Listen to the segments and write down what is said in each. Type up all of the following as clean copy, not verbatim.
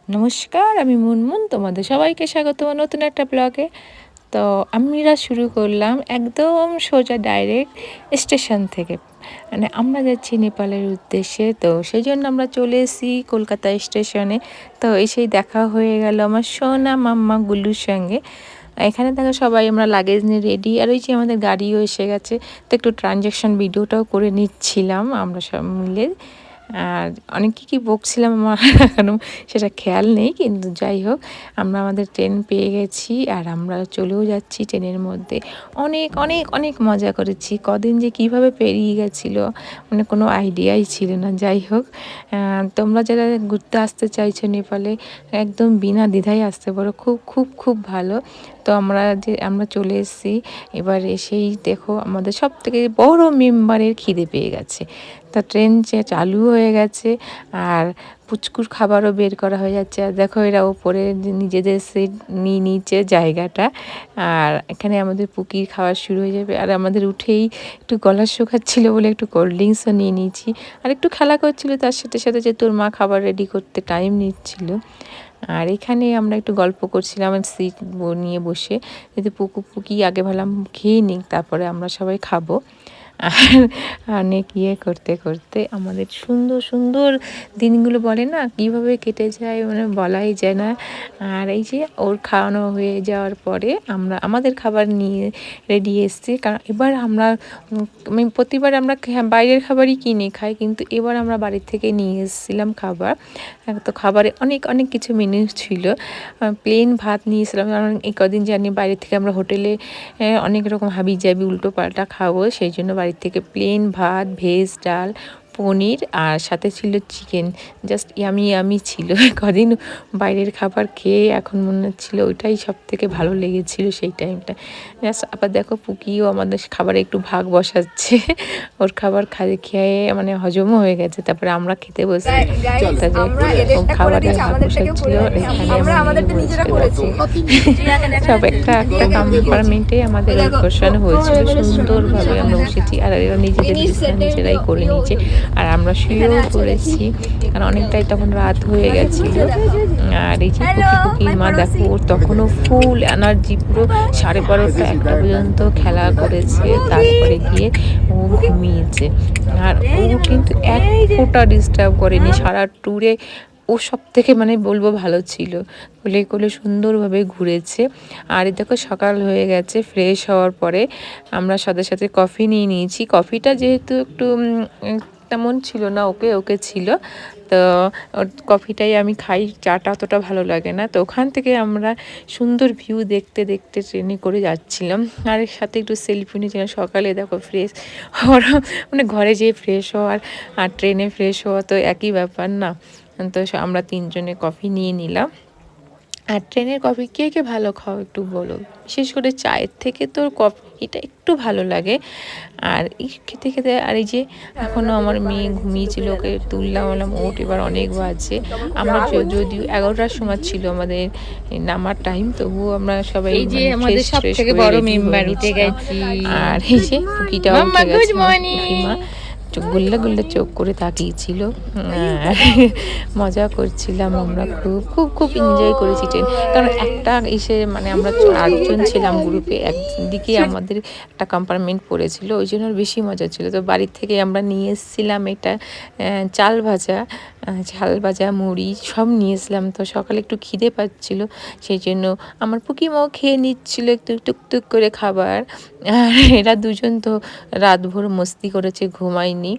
নমস্কার, আমি মুনমুন। তোমাদের সবাইকে স্বাগত নতুন একটা ব্লগে। তো আমরা শুরু করলাম একদম সোজা ডাইরেক্ট স্টেশন থেকে। মানে আমরা যাচ্ছি নেপালের উদ্দেশ্যে, তো সেই জন্য আমরা চলে এসেছি কলকাতা স্টেশনে। তো এসেই দেখা হয়ে গেল আমার সোনা মাম্মা গুল্লুর সঙ্গে। এখানে দেখো সবাই আমরা লাগেজ নিয়ে রেডি, আর ওই যে আমাদের গাড়িও এসে গেছে। তো একটু ট্রানজ্যাকশন ভিডিওটাও করে নিচ্ছিলাম আমরা সব মিলে। আর অনেক কী বকছিলাম আমার এখনও সেটা খেয়াল নেই, কিন্তু যাই হোক আমরা আমাদের ট্রেন পেয়ে গেছি আর আমরা চলেও যাচ্ছি ট্রেনের মধ্যে। অনেক অনেক অনেক মজা করেছি। কদিন যে কিভাবে পেরিয়ে গেছিলো মানে কোনো আইডিয়াই ছিল না। যাই হোক, তোমরা যারা ঘুরতে আসতে চাইছো নেপালে, একদম বিনা দ্বিধায় আসতে পারো। খুব খুব খুব ভালো। তো আমরা চলে এসেছি। এবার এসেই দেখো আমাদের সব থেকে বড় মেম্বারের খিদে পেয়ে গেছে। তা ট্রেন চালু হয়ে গেছে আর পুচকুর খাবারও বের করা হয়ে যাচ্ছে। আর দেখো এরা ওপরে নিজেদের সিট নিয়ে নিচে জায়গাটা। আর এখানে আমাদের পুকির খাওয়া শুরু হয়ে যাবে। আর আমাদের উঠেই একটু গলা শুকাচ্ছিল বলে একটু কোল্ড ড্রিঙ্কসও নিয়ে নিয়েছি। আর একটু খেলা করছিল তার সাথে সাথে, যে তোর মা খাবার রেডি করতে টাইম নিচ্ছিল। আর এখানে আমরা একটু গল্প করছিলাম সিট নিয়ে বসে, যদি পুকি আগে ভাবলাম খেয়ে নিক, তারপরে আমরা সবাই খাবো। আর অনেক করতে করতে আমাদের সুন্দর সুন্দর দিনগুলো বলে না কীভাবে কেটে যায়, মানে বলাই যায় না। আর এই যে ওর খাওয়ানো হয়ে যাওয়ার পরে আমরা আমাদের খাবার নিয়ে রেডি এসেছি। কারণ এবার আমরা প্রতিবার আমরা বাইরের খাবারই কিনে খাই, কিন্তু এবার আমরা বাড়ির থেকে নিয়ে এসেছিলাম খাবার। তো খাবারে অনেক অনেক কিছু মেনু ছিল। প্লেন ভাত নিয়েছিলাম, কারণ এই কদিন জানি বাইরে থেকে আমরা হোটেলে অনেক রকম হাবি জাবি উল্টো পাল্টা খাবো, সেই জন্য বাড়ির থেকে প্লেন ভাত, ভেজ ডাল, পনির আর সাথে ছিল চিকেন। জাস্ট ইয়ামি ইয়ামি ছিল। কদিন বাইরের খাবার খেয়ে এখন মনে হচ্ছিলো ওইটাই সব থেকে ভালো লেগেছিল সেই টাইমটা। জাস্ট আবার দেখো পুকিও আমাদের খাবারে একটু ভাগ বসাচ্ছে। ওর খাবার খেয়ে মানে হজমও হয়ে গেছে। তারপরে আমরা খেতে বসে খাবারে ভাগ বসাচ্ছিল। এখানে সব একটা একটা কম্পার্টমেন্টে আমাদের বসানো হয়েছিল। সুন্দরভাবে আমরা বসেছি আর এরা নিজেদের নিজেরাই করে নিয়েছে। আর আমরা শুয়েও পড়েছি, কারণ অনেকটাই তখন রাত হয়ে গেছিল। আর এই যে পুকির মা দেখো, ওর তখনও ফুল এনার্জি, পুরো 12:30 1টা পর্যন্ত খেলা করেছে, তারপরে গিয়ে ও ঘুমিয়েছে। আর ও কিন্তু এক ফোঁটা ডিস্টার্ব করেনি সারা ট্যুরে। ও সব থেকে মানে বলবো ভালো ছিল, কোলে কোলে সুন্দরভাবে ঘুরেছে। আর দেখো সকাল হয়ে গেছে। ফ্রেশ হওয়ার পরে আমরা সাথে সাথে কফি নিয়ে নিয়েছি। কফিটা যেহেতু একটু তেমন ছিল না, ওকে ওকে ছিল, তো কফিটাই আমি খাই। চাটা অতটা ভালো লাগে না। তো ওখান থেকে আমরা সুন্দর ভিউ দেখতে দেখতে ট্রেনে করে যাচ্ছিলাম। আর সাথে একটু সেলফি নিয়েছিলাম। সকালে দেখো ফ্রেশ হওয়ার মানে ঘরে যেয়ে ফ্রেশ হওয়ার আর ট্রেনে ফ্রেশ হওয়া তো একই ব্যাপার না। তো আমরা তিনজনে কফি নিয়ে নিলাম। আর ট্রেনের কফি কে কে ভালো খাও একটু বলো। বিশেষ করে চায়ের থেকে তো কফিটা একটু ভালো লাগে। আর এই খেতে খেতে, আর এই যে এখনও আমার মেয়ে ঘুমিয়েছিল, ওকে তুললাম, বললাম ওঠ, এবার অনেক বাজে। আমরা যদিও 11টার সময় ছিল আমাদের নামার টাইম, তবুও আমরা সবাই ফ্রেশ ফ্রেশ হয়ে রেডি হয়ে নিচ্ছিলাম। আর এই যে পুকিটাও উঠে গেছে। মা গুল্লা গুল্লা চোখ করে তাকিয়েছিল। মজা করছিলাম আমরা, খুব খুব খুব এনজয় করেছি ট্রেন। কারণ একটা মানে আমরা 8জন ছিলাম গ্রুপে, একদিকে আমাদের একটা কম্পার্টমেন্ট পড়েছিল, ওই জন্য বেশি মজা ছিল। তো বাড়ির থেকে আমরা নিয়ে এসেছিলাম এটা চাল ভাজা মুড়ি সব নিয়েছিলাম। তো সকালে একটু খিদে পাচ্ছিল, সেই জন্য আমার পুকিমাও খেয়ে নিচ্ছিল একটু টুকটুক করে খাবার। আর এরা দুজন তো রাতভর মস্তি করেছে, ঘুমায়নি।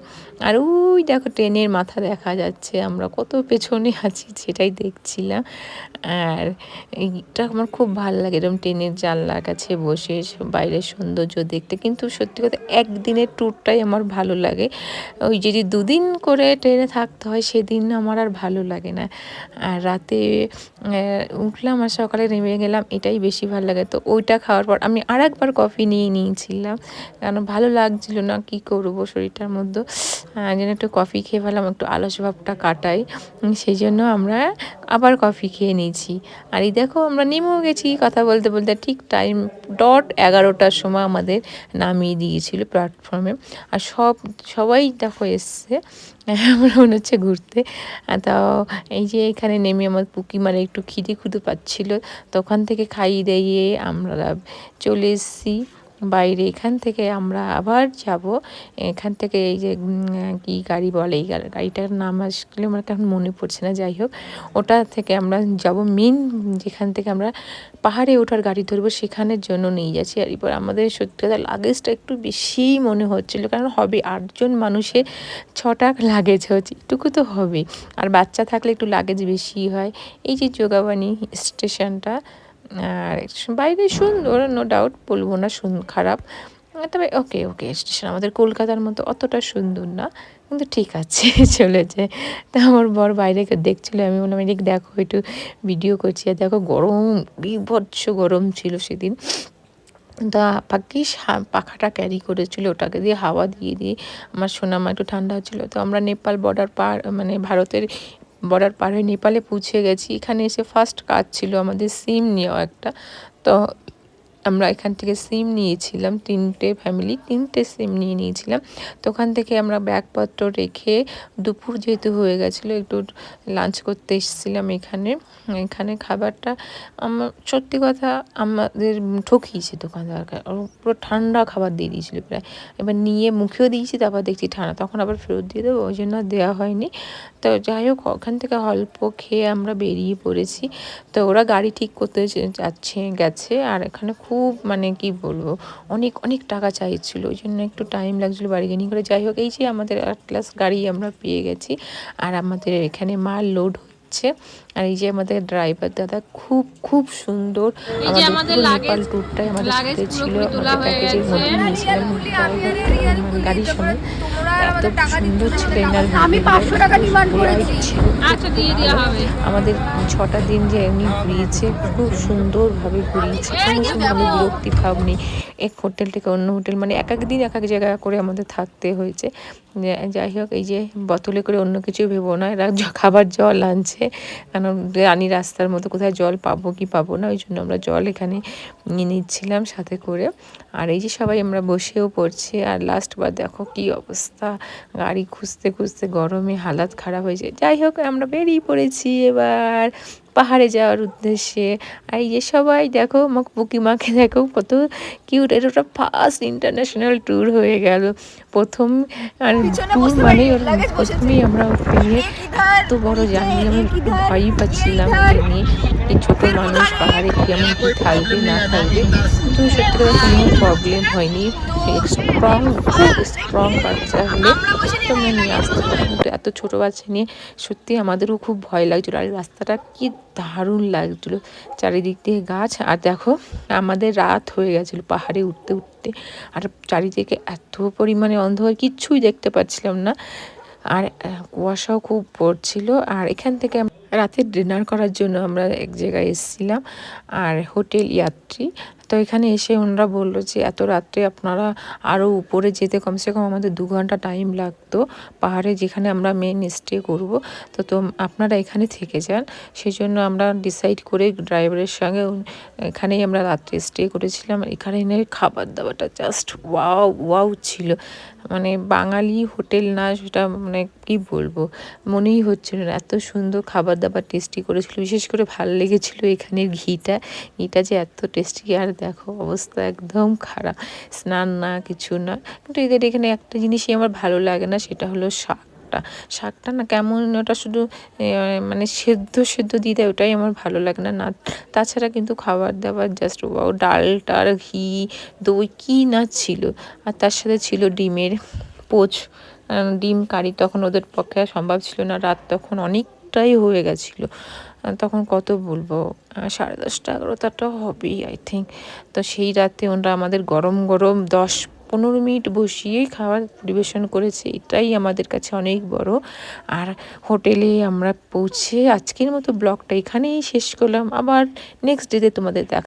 আর ওই দেখো ট্রেনের মাথা দেখা যাচ্ছে, আমরা কত পেছনে আছি সেটাই দেখছিলাম। আর এইটা আমার খুব ভালো লাগে, এরকম ট্রেনের জানলার কাছে বসে বাইরের সৌন্দর্য দেখতে। কিন্তু সত্যি কথা একদিনের ট্যুরটাই আমার ভালো লাগে। ওই যদি 2 দিন করে ট্রেনে থাকতে হয় সেদিন আমার আর ভালো লাগে না। আর রাতে উঠলাম আর সকালে নেমে গেলাম, এটাই বেশি ভালো লাগে। তো ওইটা খাওয়ার পর আমি আরেকবার কফি নিয়েছিলাম, কারণ ভালো লাগছিল না, কি করবো, শরীরটার মধ্যে মধ্যে যেন একটু কফি খেয়ে ফেলাম, একটু আলস ভাবটা কাটাই। সেই জন্য আমরা আবার কফি খেয়ে নিয়েছি। আর এই দেখো আমরা নেমেও গেছি কথা বলতে বলতে, ঠিক টাইম ডট 11টার সময় আমাদের নামিয়ে দিয়েছিল প্ল্যাটফর্মে। আর সবাই দেখো এসছে, আমরা মনে হচ্ছে ঘুরতে। তো এই যে এখানে নেমে আমার পুকি মানে একটু খিদে পাচ্ছিল, তো ওখান থেকে খাইয়ে দাইয়ে আমরা চলে এসেছি বাইরে। এখান থেকে আমরা আবার যাব, এখান থেকে এই যে কি গাড়ি বলে, এই গাড়িটার নাম আসলে আমার এখন মনে পড়ছে না, যাই হোক ওটা থেকে আমরা যাব মেন, যেখান থেকে আমরা পাহাড়ে ওঠার গাড়ি ধরবো সেখানের জন্য নিয়ে যাচ্ছি। আর এবার আমাদের সত্যি কথা লাগেজটা একটু বেশিই মনে হচ্ছিলো, কারণ হবে 8জন মানুষে 6টা লাগেজ হচ্ছে, এটুকু তো হবে। আর বাচ্চা থাকলে একটু লাগেজ বেশি হয়। এই যে যোগাবানি স্টেশনটা, আর বাইরে সুন্দর, নো ডাউট, বলবো না খারাপ, তবে ওকে ওকে স্টেশন আমাদের কলকাতার মতো অতটা সুন্দর না, কিন্তু ঠিক আছে চলে যায়। তা আমার বর বাইরে দেখছিলো, আমি বললাম এদিকে দেখো একটু ভিডিও করছি। আর দেখো গরম, বিভৎস গরম ছিল সেদিন। তা ভাগ্যিস পাখাটা ক্যারি করেছিল, ওটাকে দিয়ে হাওয়া দিয়ে দিয়ে আমার সোনামা একটু ঠান্ডা হচ্ছিলো। তো আমরা নেপাল বর্ডার পার, মানে ভারতের বর্ডার পার হয়ে নেপালে পৌঁছে গেছি। এখানে এসে ফার্স্ট কাজ ছিল আমাদের সিম নেওয়া একটা। তো আমরা এখান থেকে সিম নিয়েছিলাম, 3টে ফ্যামিলি 3টে সিম নিয়েছিলাম। তো ওখান থেকে আমরা ব্যাগপত্র রেখে দুপুর যেহেতু হয়ে গেছিলো, একটু লাঞ্চ করতে এসেছিলাম এখানে খাবারটা আমার সত্যি কথা আমাদের ঠকিয়েছে দোকানদার, পুরো ঠান্ডা খাবার দিয়ে দিয়েছিল প্রায়। এবার নিয়ে মুখেও দিয়েছি, তারপর দেখছি ঠান্ডা, তখন আবার ফেরত দিয়ে দেবো, ওই জন্য দেওয়া হয়নি। তো যাই হোক ওখান থেকে অল্প খেয়ে আমরা বেরিয়ে পড়েছি। তো ওরা গাড়ি ঠিক করতে গেছে, আর এখানে খুব মানে কি বলবো, অনেক অনেক টাকা চাইছিল, ওই জন্য একটু টাইম লাগছিলো বার্গেনিং করে। যাই হোক এই যে আমাদের ক্লাস গাড়ি আমরা পেয়ে গেছি, আর আমাদের এখানে মাল লোড হচ্ছে। আর এই যে আমাদের ড্রাইভার দাদা খুব খুব সুন্দর, আমাদের নেপাল ট্যুরটাই আমাদের সাথে ছিল, আমাদের প্যাকেজের মধ্যে নিয়েছিলাম গাড়ির সময়। এত সুন্দর ছিল এনার আমাদের 6টা দিন যে এমনি ঘুরিয়েছে, খুব সুন্দরভাবে ঘুরিয়েছে, কোনো সময় বিরক্তি ভাব নেই। এক হোটেল থেকে অন্য হোটেল, মানে এক এক দিন এক এক জায়গা করে আমাদের থাকতে হয়েছে। যাই হোক এই যে বোতলে করে অন্য কিছু ভেবো না, এরা খাবার জল আনছে, কারণ রানী রাস্তার মতো কোথায় জল পাবো কি পাবো না, ওই জন্য আমরা জল এখানে নিয়ে নিচ্ছিলাম সাথে করে। আর এই যে সবাই আমরা বসেও পড়ছি। আর লাস্ট বার দেখো কি অবস্থা, গাড়ি খুঁজতে খুঁজতে গরমে হালাত খারাপ হয়েছে। যাই হোক আমরা বেরিয়ে পড়েছি এবার পাহাড়ে যাওয়ার উদ্দেশ্যে। আর এই যে সবাই দেখো পুকিমাকে দেখো কত কিউট, এটা ওটা ফার্স্ট ইন্টারন্যাশনাল ট্যুর হয়ে গেল। প্রথম ট্যুর মানে প্রথমেই আমরা ওকে নিয়ে এত বড় জানি, আমি ভয়ই পাচ্ছিলাম নিয়ে, এই ছোটো মানুষ পাহাড়ে কেমন কী থাকবে না থাকবে, কিন্তু সত্যি কথা কোনো প্রবলেম হয়নি। খুব স্ট্রং বাচ্চা হলে তোমরা নিয়ে আসতে পারো, কিন্তু এত ছোটো বাচ্চা নিয়ে সত্যি আমাদেরও খুব ভয় লাগছিলো। আর রাস্তাটা কি দারুণ লাগছিলো, চারিদিক দিয়ে গাছ। আর দেখো আমাদের রাত হয়ে গেছিলো পাহাড়ে উঠতে উঠতে, আর চারিদিকে এত পরিমাণে অন্ধকার, কিচ্ছুই দেখতে পাচ্ছিলাম না, আর কুয়াশাও খুব পড়ছিল। আর এখান থেকে রাতে ডিনার করার জন্য আমরা এক জায়গায় এসেছিলাম, আর হোটেল ইয়াত্রী। তো এখানে এসে ওনারা বললো যে এত রাত্রে আপনারা আরও উপরে যেতে কমসে কম আমাদের 2 ঘন্টা টাইম লাগতো পাহাড়ে, যেখানে আমরা মেন স্টে করব। তো আপনারা এখানে থেকে যান। সেই জন্য আমরা ডিসাইড করে ড্রাইভারের সঙ্গে এখানেই আমরা রাত্রে স্টে করেছিলাম। এখানে খাবার দাবারটা জাস্ট ওয়াও ওয়াও ছিল, মানে বাঙালি হোটেল না সেটা, মানে কি বলবো, মনেই হচ্ছিল না, এত সুন্দর খাবার দাবার টেস্টি করেছিল। বিশেষ করে ভালো লেগেছিলো এখানের ঘিটা যে এত টেস্টি। আর দেখো অবস্থা একদম খারাপ, স্নান না কিছু না। কিন্তু এদের এখানে একটা জিনিসই আমার ভালো লাগে না, সেটা হলো শাকটা না কেমন, ওটা শুধু মানে সেদ্ধ দিয়ে দেয়, ওটাই আমার ভালো লাগে না। তাছাড়া কিন্তু খাবার দাবার জাস্ট ওয়াও, ডালটার ঘি দই কী না ছিল, আর তার সাথে ছিল ডিমের পোচ, ডিম কারি। তখন ওদের পক্ষে সম্ভব ছিল না, রাত তখন অনেকটাই হয়ে গেছিলো। তখন কত বলবো, 10:30 11টা হবেই আই থিঙ্ক। তো সেই রাতে ওরা আমাদের গরম গরম 10-15 মিনিট বসিয়েই খাবার পরিবেশন করেছে, এটাই আমাদের কাছে অনেক বড়। আর হোটেলে আমরা পৌঁছে আজকের মতো ব্লগটা এখানেই শেষ করলাম, আবার নেক্সট ডেতে তোমাদের দেখা।